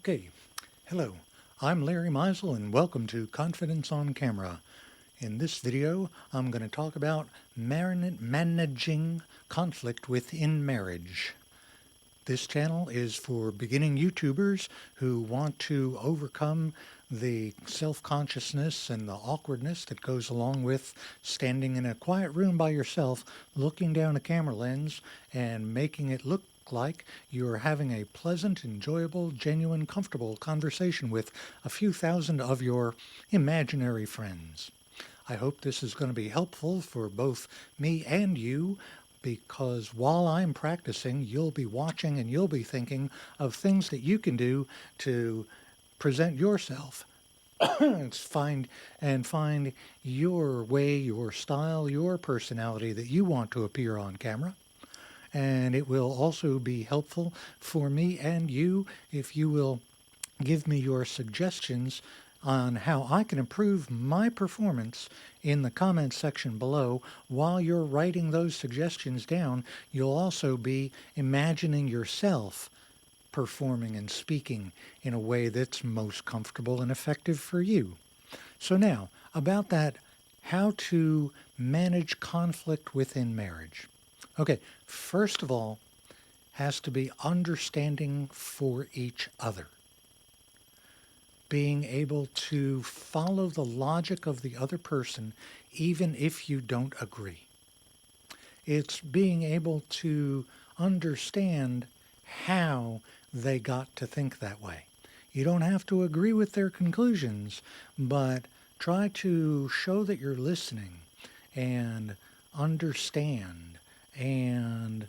Okay, hello, I'm Larry Meisel and welcome to Confidence on Camera. In this video, I'm going to talk about managing conflict within marriage. This channel is for beginning YouTubers who want to overcome the self-consciousness and the awkwardness that goes along with standing in a quiet room by yourself, looking down a camera lens and making it look like you're having a pleasant, enjoyable, genuine, comfortable conversation with a few thousand of your imaginary friends. I hope this is going to be helpful for both me and you, because while I'm practicing, you'll be watching and you'll be thinking of things that you can do to present yourself. find your way, your style, your personality that you want to appear on camera. And it will also be helpful for me and you if you will give me your suggestions on how I can improve my performance in the comments section below. While you're writing those suggestions down, you'll also be imagining yourself performing and speaking in a way that's most comfortable and effective for you. So now, about that, how to manage conflict within marriage. Okay, first of all, has to be understanding for each other. Being able to follow the logic of the other person, even if you don't agree. It's being able to understand how they got to think that way. You don't have to agree with their conclusions, but try to show that you're listening and understand and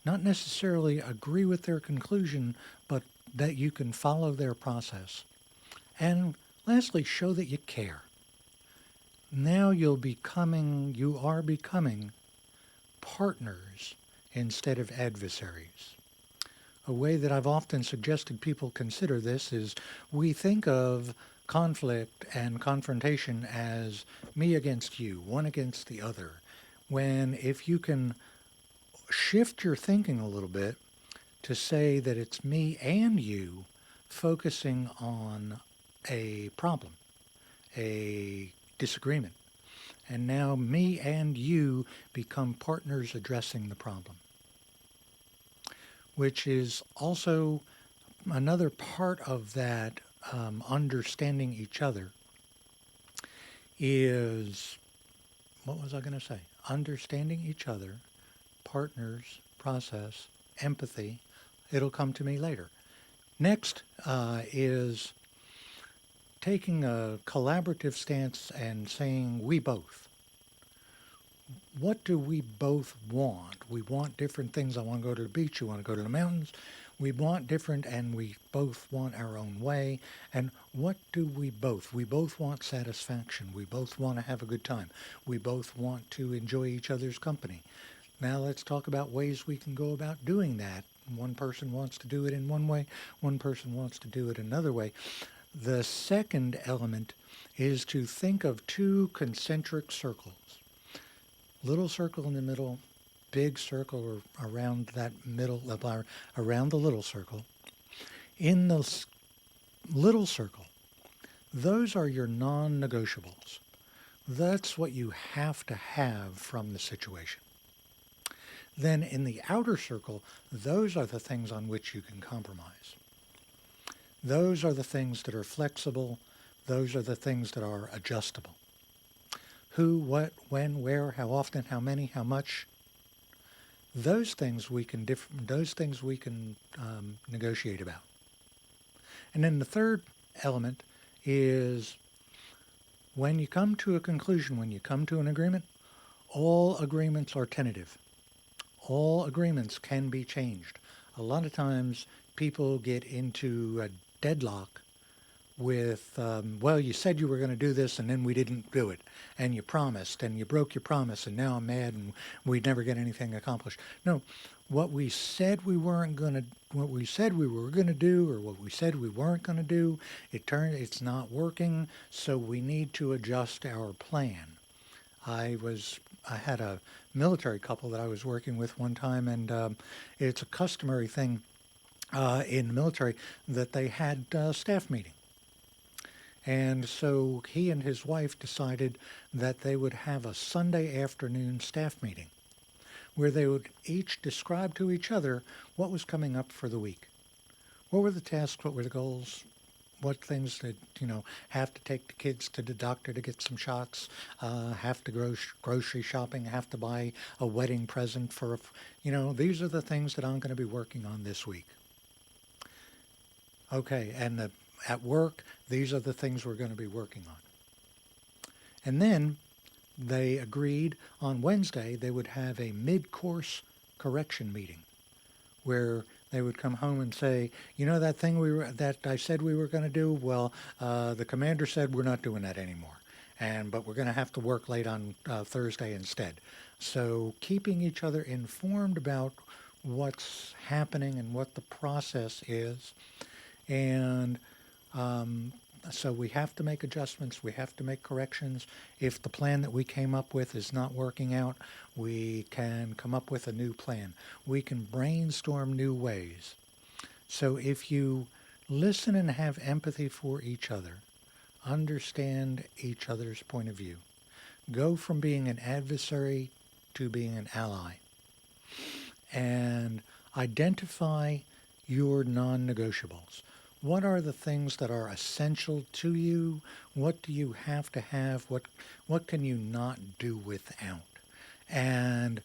not necessarily agree with their conclusion, but that you can follow their process. And lastly, show that you care. Now you are becoming partners instead of adversaries. A way that I've often suggested people consider this is we think of conflict and confrontation as me against you, one against the other, when if you can shift your thinking a little bit to say that it's me and you focusing on a problem, a disagreement, and now me and you become partners addressing the problem, which is also another part of that understanding each other is, what was I going to say? Understanding each other, partners, process, empathy. It'll come to me later. Next is taking a collaborative stance and saying we both. What do we both want? We want different things. I want to go to the beach. You want to go to the mountains. We want different, and we both want our own way. And what do we both? We both want satisfaction. We both want to have a good time. We both want to enjoy each other's company. Now let's talk about ways we can go about doing that. One person wants to do it in one way. One person wants to do it another way. The second element is to think of two concentric circles. Little circle in the middle, big circle around that middle, around the little circle. In the little circle, those are your non-negotiables. That's what you have to have from the situation. Then in the outer circle, those are the things on which you can compromise. Those are the things that are flexible. Those are the things that are adjustable. Who, what, when, where, how often, how many, how much. Those things we can negotiate about. And then the third element is when you come to a conclusion, when you come to an agreement, all agreements are tentative. All agreements can be changed. A lot of times people get into a deadlock with, well, you said you were going to do this and then we didn't do it. And you promised and you broke your promise and now I'm mad and we never get anything accomplished. No, what we said we were going to do or what we said we weren't going to do, it's not working, so we need to adjust our plan. I had a military couple that I was working with one time, and it's a customary thing in the military that they had a staff meeting. And so he and his wife decided that they would have a Sunday afternoon staff meeting where they would each describe to each other what was coming up for the week. What were the tasks? What were the goals? What things that, have to take the kids to the doctor to get some shots, have to go grocery shopping, have to buy a wedding present for, these are the things that I'm going to be working on this week. Okay, and at work, these are the things we're going to be working on. And then they agreed on Wednesday they would have a mid-course correction meeting where they would come home and say, that thing that I said we were going to do, well, the commander said we're not doing that anymore. But we're going to have to work late on Thursday instead. So keeping each other informed about what's happening and what the process is. And so we have to make adjustments. We have to make corrections. If the plan that we came up with is not working out, we can come up with a new plan. We can brainstorm new ways. So if you listen and have empathy for each other, understand each other's point of view, go from being an adversary to being an ally, and identify your non-negotiables. What are the things that are essential to you? What do you have to have? What can you not do without? And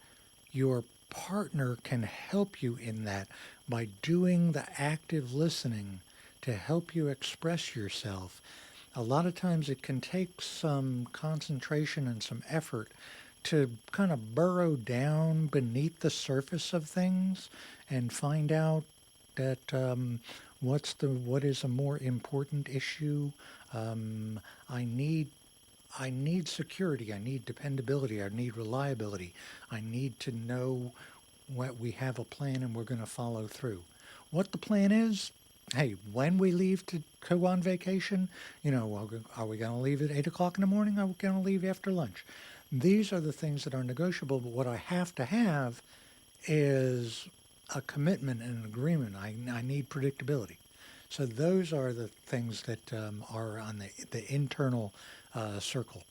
your partner can help you in that by doing the active listening to help you express yourself. A lot of times it can take some concentration and some effort to kind of burrow down beneath the surface of things and find out that what is a more important issue. I need security. I need dependability. I need reliability. I need to know what we have a plan and we're going to follow through. What the plan is, hey, when we leave to go on vacation, are we going to leave at 8 o'clock in the morning? Are we going to leave after lunch? These are the things that are negotiable, but what I have to have is a commitment and an agreement. I need predictability. So those are the things that are on the internal circle.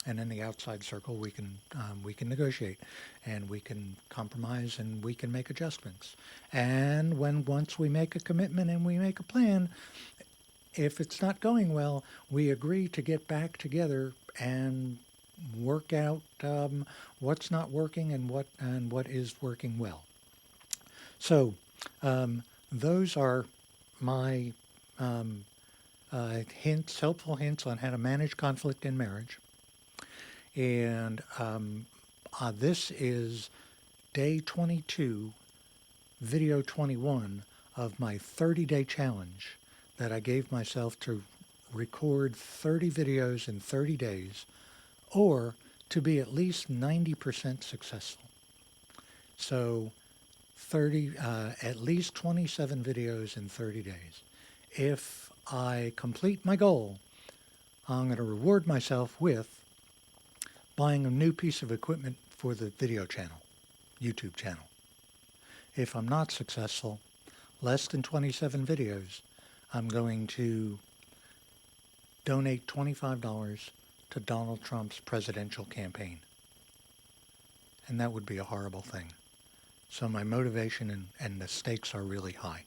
And in the outside circle, we can negotiate, and we can compromise, and we can make adjustments. And once we make a commitment and we make a plan, if it's not going well, we agree to get back together and work out what's not working and what is working well. So those are my helpful hints on how to manage conflict in marriage. And this is day 22, video 21 of my 30-day challenge that I gave myself to record 30 videos in 30 days, or to be at least 90% successful. So at least 27 videos in 30 days. If I complete my goal, I'm going to reward myself with buying a new piece of equipment for the video channel, YouTube channel. If I'm not successful, less than 27 videos, I'm going to donate $25 to Donald Trump's presidential campaign. And that would be a horrible thing. So my motivation and the stakes are really high.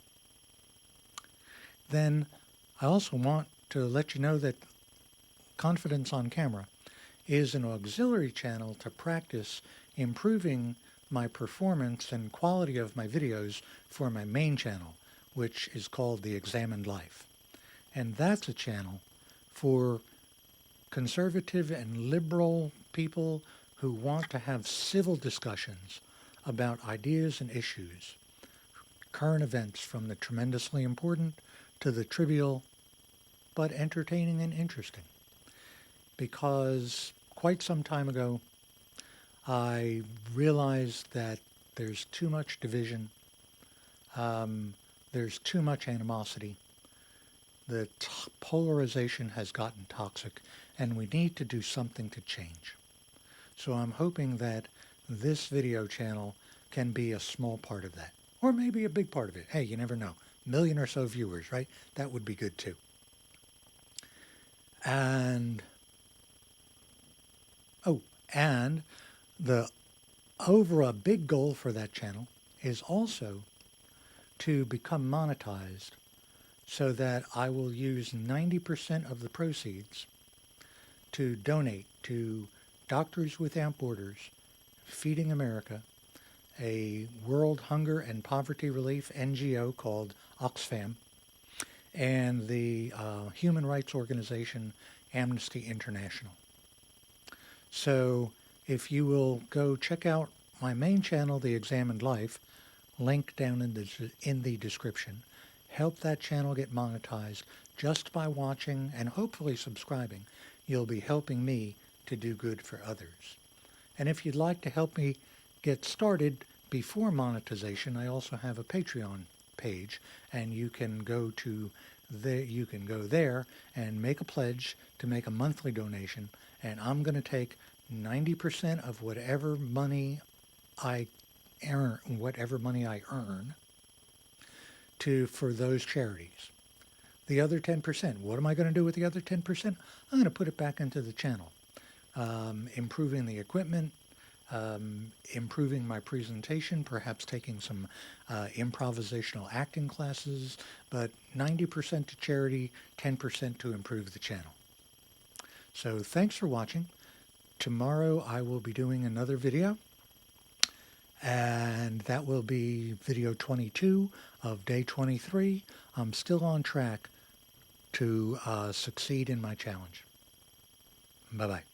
Then I also want to let you know that Confidence on Camera is an auxiliary channel to practice improving my performance and quality of my videos for my main channel, which is called The Examined Life. And that's a channel for conservative and liberal people who want to have civil discussions about ideas and issues, current events from the tremendously important to the trivial, but entertaining and interesting. Because quite some time ago, I realized that there's too much division, there's too much animosity, the polarization has gotten toxic, and we need to do something to change. So I'm hoping that this video channel can be a small part of that. or maybe a big part of it. Hey, you never know. Million or so viewers, right? That would be good too. And, oh, and the a big goal for that channel is also to become monetized so that I will use 90% of the proceeds to donate to Doctors Without Borders, Feeding America, a World Hunger and Poverty Relief NGO called Oxfam, and the human rights organization Amnesty International. So if you will go check out my main channel, The Examined Life, link down in the description, help that channel get monetized just by watching and hopefully subscribing. You'll be helping me to do good for others. And if you'd like to help me get started before monetization, I also have a Patreon page, and you can go there and make a pledge to make a monthly donation, and I'm going to take 90% of whatever money I earn for those charities. The other 10%, what am I going to do with the other 10%? I'm going to put it back into the channel, improving the equipment, improving my presentation, perhaps taking some improvisational acting classes, but 90% to charity, 10% to improve the channel. So thanks for watching. Tomorrow I will be doing another video, and that will be video 22 of day 23. I'm still on track to succeed in my challenge. Bye-bye.